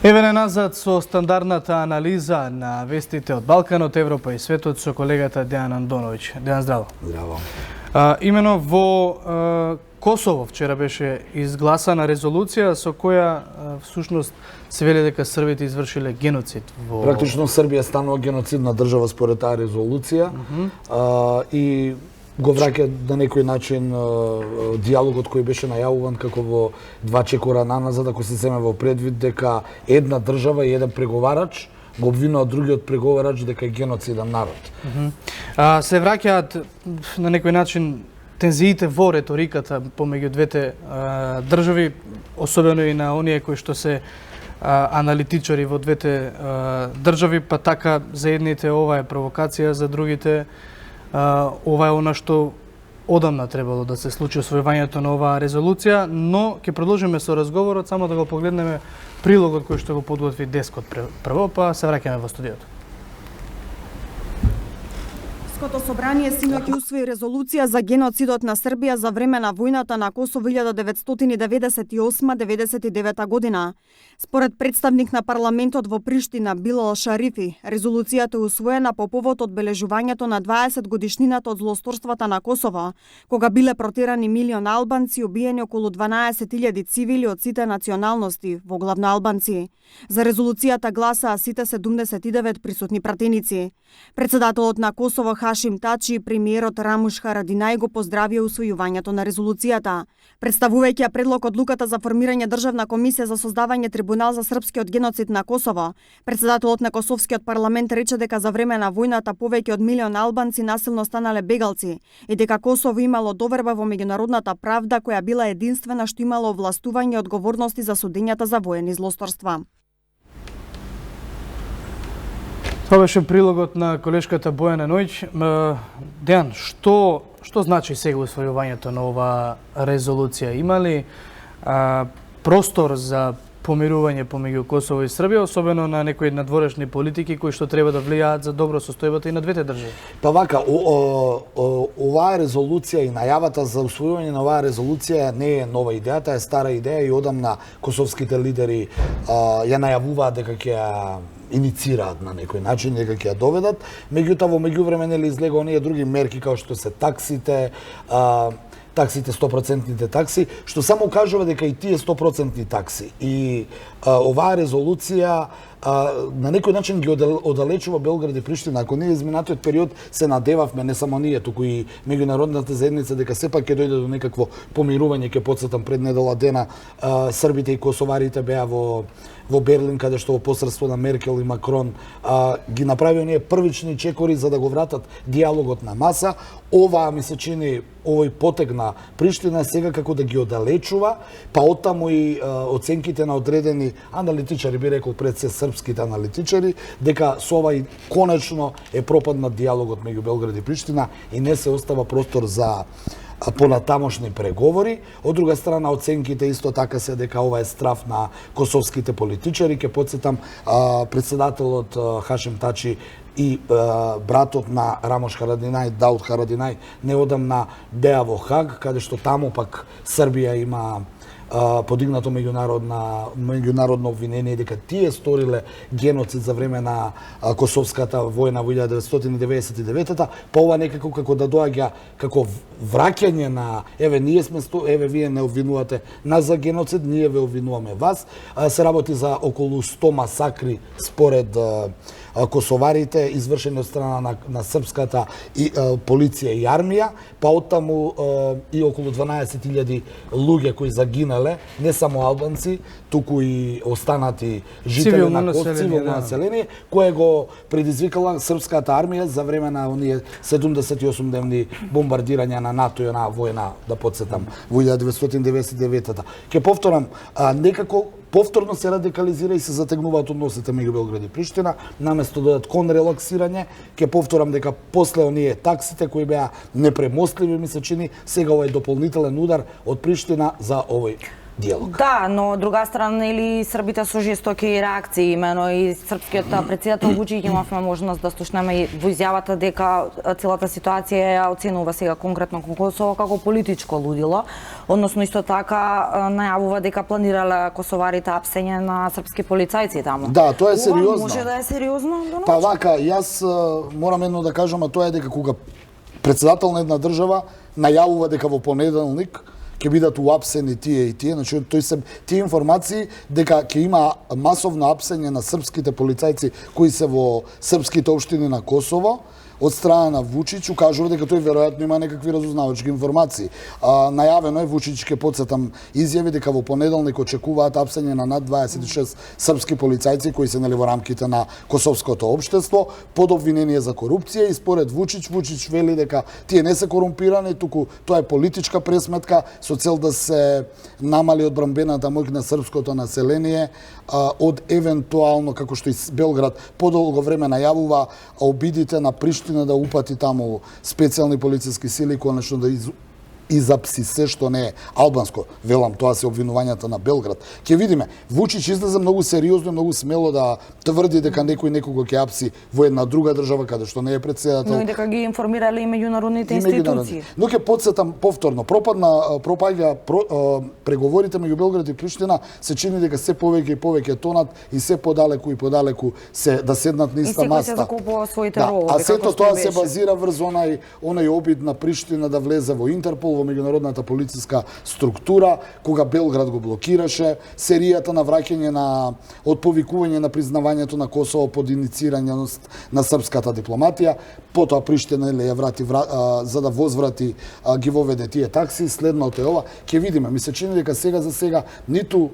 Еве назад со стандардната анализа на вестите од Балканот, Европа и светот со колегата Дејан Андоновиќ. Дејан, здраво. Здраво. Имено во Косово вчера беше изгласана резолуција со која всушност се вели дека србите извршиле геноцид во... Практично Србија станува геноцидна држава според таа резолуција и го враќа на некој начин диалогот кој беше најавуван како во два чекора наназад, ако се земе во предвид дека една држава и еден преговарач го обвинува другиот преговарач дека е геноциден народ. Се враќаат на некој начин тензиите во реториката помеѓу двете држави, особено и на оние кои што се аналитичари во двете држави, па така за едните ова е провокација, за другите ова е она што одамна требало да се случи освојувањето на оваа резолуција, но ќе продолжиме со разговорот, само да го погледнеме прилогот кој што го подготви Дескот прво, па се враќаме во студиото. Општинското собрание синоќ усвои резолуција за геноцидот на Србија за време на војната на Косово 1998-99 година. Според представник на парламентот во Приштина Билал Шарифи, резолуцијата е усвоена по повод одбележувањето на 20 годишнината од злосторствата на Косово, кога биле протерани милион албанци и убиени околу 12.000 цивили од сите националности, во главно албанци. За резолуцијата гласаа сите 79 присутни пратеници. Председателот на Косово Хашим Тачи и премиерот Рамуш Харадинај го поздравија усвојувањето на резолуцијата. Представувајќи предлог одлуката за формирање државна комисија за создавање трибунал за српскиот геноцид на Косово, председателот на Косовскиот парламент рече дека за време на војната повеќе од милион албанци насилно станале бегалци и дека Косово имало доверба во меѓународната правда која била единствена што имало овластување и одговорности за судењата за воени злосторства. Това беше прилогот на колешката Бојана Нојќ. Дејан, што значи сега усвојувањето на оваа резолуција? Има ли простор за помирување помеѓу Косово и Србија, особено на некои надворешни политики кои што треба да влијаат за добро состојбата и на двете држави? Па вака, оваа резолуција и најавата за усвојување на оваа резолуција не е нова идеја, таа е стара идеја и одамна косовските лидери ја најавуваат дека ќе ја иницираат на некој начин, дека ќе ја доведат. Меѓутоа, во меѓувреме нели излега оние други мерки како што се таксите, 100% такси, што само кажува дека и тие 100% такси и оваа резолуција на некој начин ги оддалечува Белград и Приштина. Ако ние изминатиот период се надевавме, не само ние, туку и меѓународната заедница, дека сепак ќе дојде до некакво помирување, ќе потсетам пред недела дена србите и косоварите беа во Берлин, каде што во посредство на Меркел и Макрон ги направи оние првични чекори за да го вратат диалогот на маса. Оваа ми се чини овој потег на Приштина сега како да ги оддалечува, па оттаму и оценките на одредени аналитичари, би рекол пред се српските аналитичари, дека со ова конечно е пропаднат диалогот меѓу Белград и Приштина и не се остава простор за понатамошни преговори. Од друга страна, оценките исто така се дека ова е страф на косовските политичари. Ке подсетам, председателот Хашим Тачи и братот на Рамош Харадинај, Дауд Харадинај, неодамна беа во Хаг, каде што таму пак Србија има подигнато меѓународно обвинение дека тие сториле геноцид за време на Косовската војна во 1999-та, па ова некако како да доаѓа како враќање на еве вие не обвинувате нас за геноцид, ние ве обвинуваме вас. Се работи за околу 100 масакри според косоварите, извршени од страна на српската полиција и армија, па оттаму и околу 12.000 луѓе кои загинале, не само албанци, туку и останати жители на цивилно население, кое го предизвикала српската армија за време на оние 78-дневни бомбардирања на НАТО и на војна, да подсетам, во 1999-та. Ке повторам, некако повторно се радикализира и се затегнуваат односите меѓу Белград и Приштина, наместо да дадат кон релаксирање. Ке повторам дека после оние таксите кои беа непремостливи, ми се чини, сега овој дополнителен удар од Приштина за овој диалог. Да, но од друга страна или србите со жестоки реакции, имено и српскиот претседател Вучиќ имавме можност да слушнеме и во изјавата дека целата ситуација ја оценува сега конкретно кон Косово како политичко лудило, односно исто така најавува дека планирале косоварите апсење на српски полицајци таму. Да, тоа е сериозно. Ова може да е сериозно? Па вака, јас морам едно да кажам, а тоа е дека кога председател на една држава најавува дека во понеделник ќе бидат уапсени тие и тие, значи тие информации дека ќе има масовно апсење на српските полицајци кои се во српските општини на Косово, од страна на Вучиќ укажува дека тој веројатно има некакви разузнавачки информации. Најавено е, Вучиќ ќе потсетам изјави дека во понеделник очекуваат апсење на над 26 српски полицајци кои се во рамките на косовското општество под обвинение за корупција и според Вучиќ вели дека тие не се корумпирани, туку тоа е политичка пресметка со цел да се намали одбранбената моќ на српското население од евентуално, како што и Белград подолго време најавува, обидите на Приштина да упати таму специјални полициски сили, конечно да изапси се што не е албанско. Велам, тоа се обвинувањата на Белград. Ќе видиме, Вучиќ излезе многу сериозно и многу смело да тврди дека некој некого ќе апси во една друга држава каде што не е председател. Но и дека ги информирале и меѓународните институции. Но ќе потсетам повторно, пропаѓа преговорите меѓу Белград и Приштина, се чини дека се повеќе и повеќе тонат и се подалеку и подалеку се да седнат на иста маста. И секој се закупува своите да, ролови. А сето тоа се базира врз онај обид на Приштина да влезе во Интерпол, во меѓународната полициска структура, кога Белград го блокираше, серијата на враќање од повикување на признавањето на Косово под иницираност на српската дипломатија, потоа Приштина ја врати за да возврати ги воведе тие такси, следното е ова. Ќе видиме, ми се чини дека сега за сега ниту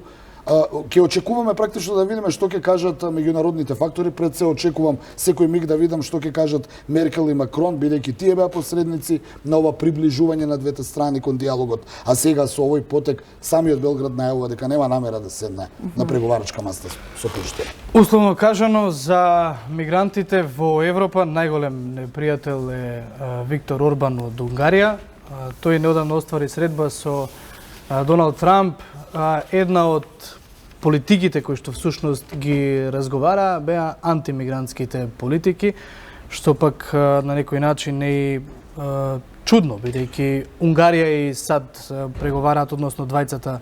ќе очекуваме практично да видиме што ќе кажат меѓународните фактори, пред се очекувам секој миг да видам што ќе кажат Меркел и Макрон, бидејќи тие беа посредници на ова приближување на двете страни кон диалогот, а сега со овој потек самиот Белград најавува дека нема намера да седне на преговарачка маста со Приштина. Условно кажано, за мигрантите во Европа најголем непријател е Виктор Орбан од Унгарија. Тој неодамно оствари средба со Доналд Трамп. Една од политиките кои што всушност ги разговара беа антимигрантските политики, што пак на некој начин не е чудно, бидејќи Унгарија и САД преговараат, односно двајцата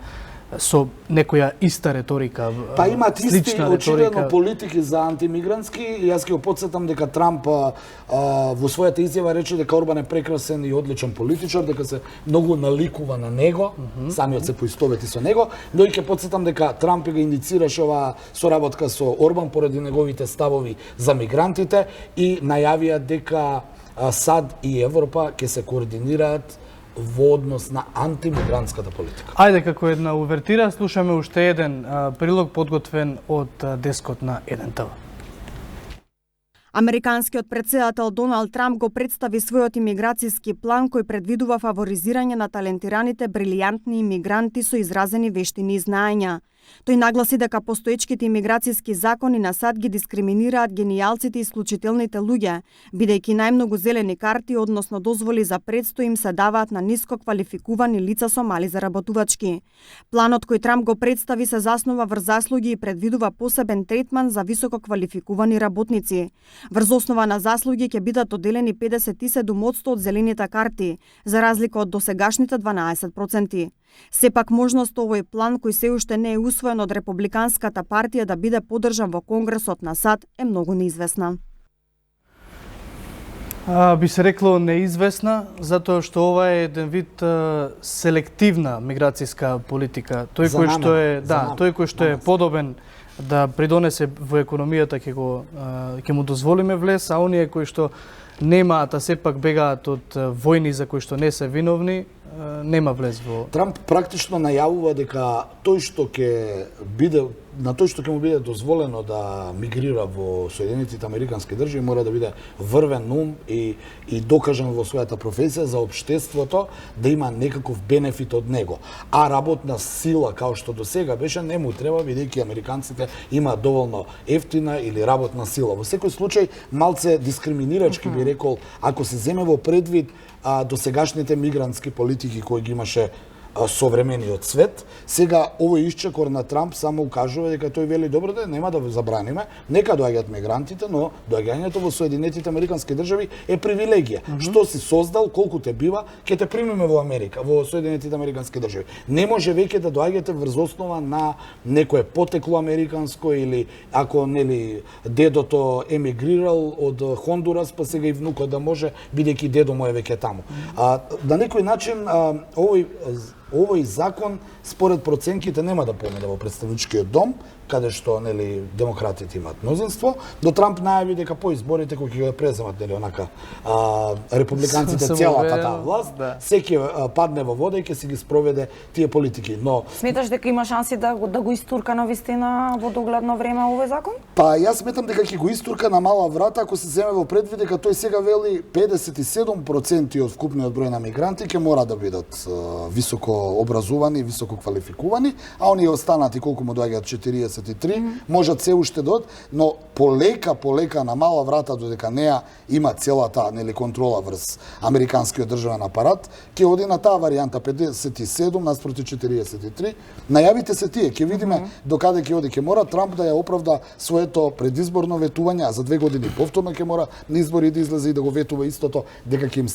со некоја иста реторика, па имаат исти очигледно политика. Политики за антимигрантски. Јас ќе го потсетам дека Трамп во својата изјава рече дека Орбан е прекрасен и одличен политичар, дека се многу наликува на него, самиот се поистовети со него, но и ќе потсетам дека Трамп го иницираше оваа соработка со Орбан поради неговите ставови за мигрантите и најавија дека САД и Европа ќе се координираат во однос на антимигрантската политика. Ајде, како една увертира, слушаме уште еден прилог подготвен од дескот на 1TV. Американскиот председател Доналд Трамп го представи својот имиграцијски план кој предвидува фаворизирање на талентираните брилијантни имигранти со изразени вештини и знаења. Тој нагласи дека постоечките имиграцијски закони на САД ги дискриминираат генијалците и исклучителните луѓе, бидејќи најмногу зелени карти, односно дозволи за предстој им се даваат на ниско квалификувани лица со мали заработувачки. Планот кој Трамп го представи се заснова врз заслуги и предвидува посебен третман за високо квалификувани работници. Врз основа на заслуги ќе бидат доделени 57% од зелените карти, за разлика од досегашните 12%. Сепак можност овој план, кој се уште не е усвоен од Републиканската партија да биде поддржан во Конгресот на САД, е многу неизвестна. Би се рекло неизвестна, затоа што ова е еден вид селективна миграцијска политика. Тој кој што е подобен да придонесе во економијата ќе му дозволиме влез, а оние кои што немаат, а сепак бегаат од војни за кои што не се виновни, нема влез во... Трамп практично најавува дека тој што ќе биде на тој што ќе му биде дозволено да мигрира во Соединетите Американски држави мора да биде врвен ум и докажан во својата професија за општеството да има некаков бенефит од него. А работна сила, као што до сега беше, не му треба, бидејќи американците имаат доволно ефтина или работна сила. Во секој случај, малце дискриминирачки би рекол, ако се земе во предвид досегашните мигрантски политики кои ги имаше современиот свет. Сега овој исчекор на Трамп само укажува дека тој вели добро да нема да забраниме, нека доаѓаат мигрантите, но доаѓањето во Соединетите Американски држави е привилегија. Што си создал, колку те бива, ќе те примиме во Америка, во Соединетите Американски држави. Не може веќе да доаѓате врз основа на некое потекло американско или ако нели дедото емигрирал од Хондурас, па сега и внукот да може, бидејќи дедо му е веќе таму. На некој начин овој закон според проценките нема да помине во представничкиот дом, каде што нели демократите имаат мнозинство, до Трамп најави дека по изборите кои ќе го преземат нели онака републиканците целата таа власт, се ќе падне во вода и ќе си ги спроведе тие политики. Но сметаш дека има шанси да го истурка на вистина во догледно време овој закон? Па јас сметам дека ќе го истурка на мала врата ако се земе во предвид дека тој сега вели 57% од вкупниот број на мигранти ќе мора да бидат високо образувани, високо квалификувани, а оние останати колку му доаѓаат 43 можат се уште дод, но полека на мала врата додека неа има целата нели контрола врз американскиот државен апарат, ќе оди на таа варијанта 57 наспроти 43. Најавите се тие, ќе видиме докаде ќе оди, ќе мора Трамп да ја оправда своето предизборно ветување, а за 2 години повторно ќе мора на избори да излезе и да го ветува истото, дека ќе им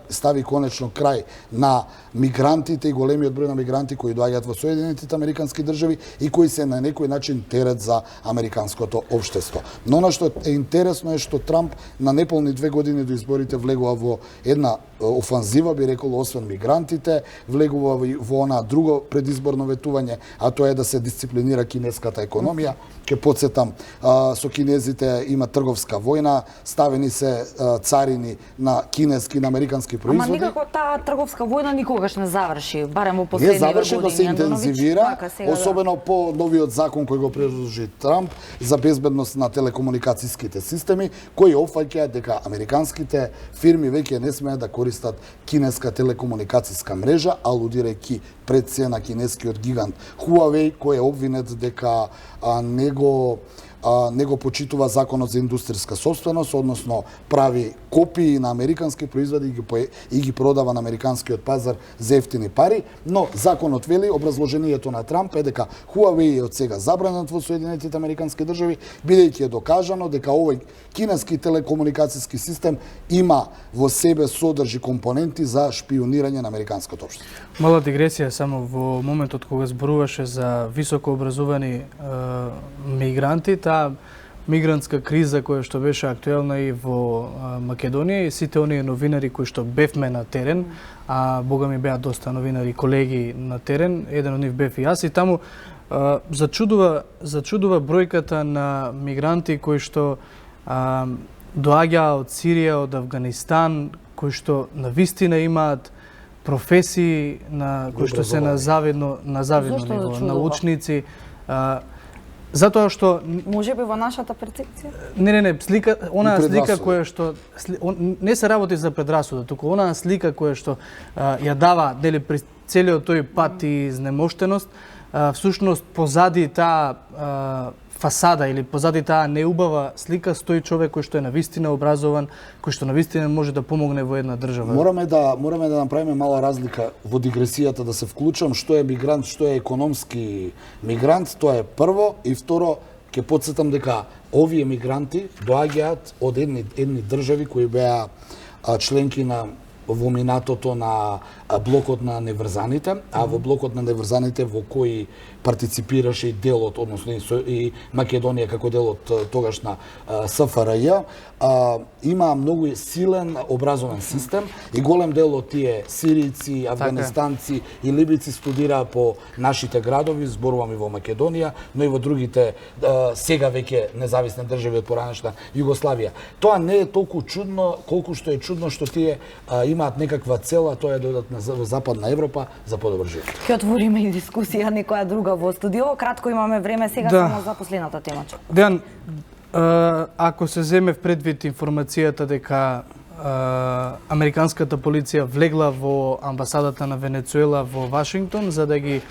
стави конечно крај на мигрантите и големиот број на мигранти кои доаѓаат во Соединетите Американски држави и кои се на некој начин терет за американското општество. Но она што е интересно е што Трамп на неполни 2 години до изборите влегува во една офанзива, би рекол, освен мигрантите, влегува во она друго предизборно ветување, а тоа е да се дисциплинира кинеската економија. Ке потсетам, со кинезите има трговска војна, ставени се царини на кинески, на американски производи. Ама никако таа трговска војна никогаш не заврши, барем во последниве години. Не заврши, да се интензивира, особено по новиот закон кој го предложи Трамп за безбедност на телекомуникацијските системи, кои опфаќаат дека американските фирми веќе не смеат да користат кинеска телекомуникацијска мрежа, алудирајќи пред се на кинескиот гигант Huawei, кој е обвинет дека не го почитува законот за индустријска собственост, односно прави копии на американски производи и ги продава на американскиот пазар за ефтини пари, но законот вели, образложението на Трамп е дека Huawei е од сега забранет во Соединетите Американски држави, бидејќи е докажано дека овој кинески телекомуникацијски систем има во себе содржи компоненти за шпионирање на американското општество. Мала дигресија само во моментот кога зборуваше за високо образовани мигранти, таа мигрантска криза која што беше актуелна и во Македонија и сите оние новинари кои што бевме на терен, а бога ми беа доста новинари колеги на терен, еден од нив бев и јас и таму зачудува бројката на мигранти кои што доаѓаа од Сирија, од Авганистан, кои што навистина имаат професии на кои што се на завидно ниво, научници. Затоа што можеби во нашата перцепција? Не, слика, онаа слика која што не се работи за предрасуда, туку онаа слика која што ја дава нели при целиот тој пат и изнемоштеност, всушност позади таа фасада или позади таа неубава слика стои човек кој што е навистина образован, кој што навистина може да помогне во една држава. Мораме да направиме мала разлика во дигресијата, да се вклучам што е мигрант, што е економски мигрант, тоа е прво, и второ ќе потсетам дека овие мигранти доаѓаат од едни држави кои беа членки на во минатото на блокот на неврзаните, а во блокот на неврзаните во кои партиципираше и делот, односно и Македонија како дел од тогашна СФРЈ, има многу силен образовен систем и голем дел од тие сиријци, афганистанци и либици студираа по нашите градови, зборувам и во Македонија, но и во другите сега веќе независни држави од поранешна Југославија. Тоа не е толку чудно колку што е чудно што тие имаат некаква цел, а тоа е да одат во Западна Европа за подобар живот. Ќе отвориме и дискусија некоја друга во студио. Кратко имаме време сега само за последната тема. Дејан, ако се земе в предвид информацијата дека американската полиција влегла во амбасадата на Венецуела во Вашингтон за да ги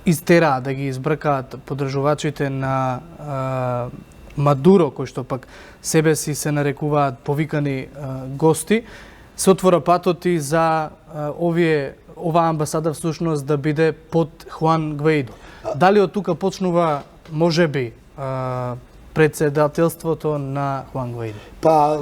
истераа, да ги избркаат подржувачите на Мадуро, кои што пак себе си се нарекуваат повикани гости, се отвора патот и за овие оваа амбасада всушност да биде под Хуан Гваидо. Дали од тука почнува можеби председателството на Хуан Гваидо? Па,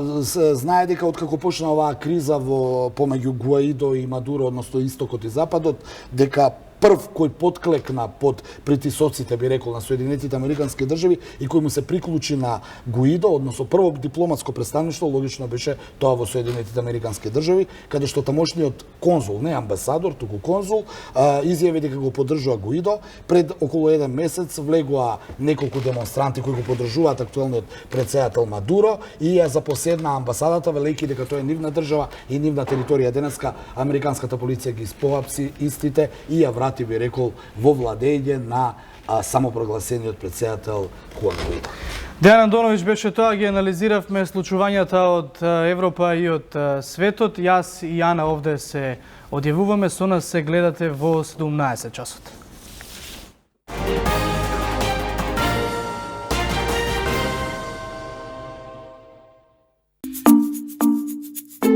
знае дека откако почна оваа криза помеѓу Гуаидо и Мадуро, односно истокот и западот, дека прв кој подклекна под притисоците, би рекол, на Соединетите Американски држави и кој му се приклучи на Гуидо, односно прво дипломатско представништво, логично беше тоа во Соединетите Американски држави, каде што тамошниот конзул, не амбасадор, туку конзул, изјави дека го поддржува Гуидо. Пред околу еден месец влегоа неколку демонстранти кои го поддржуваат актуелниот претседател Мадуро и ја запоседна амбасадата, велејќи дека тоа е нивна држава и нивна територија. Денеска американската полиција ги испоапси истите и ја врати, би рекол, во владење на самопрогласениот претседател Хуан Гуаидо. Дејан Андоновиќ беше тоа, ги анализиравме случувањата од Европа и од светот. Јас и Јана овде се одјавуваме, со нас се гледате во 17 часот.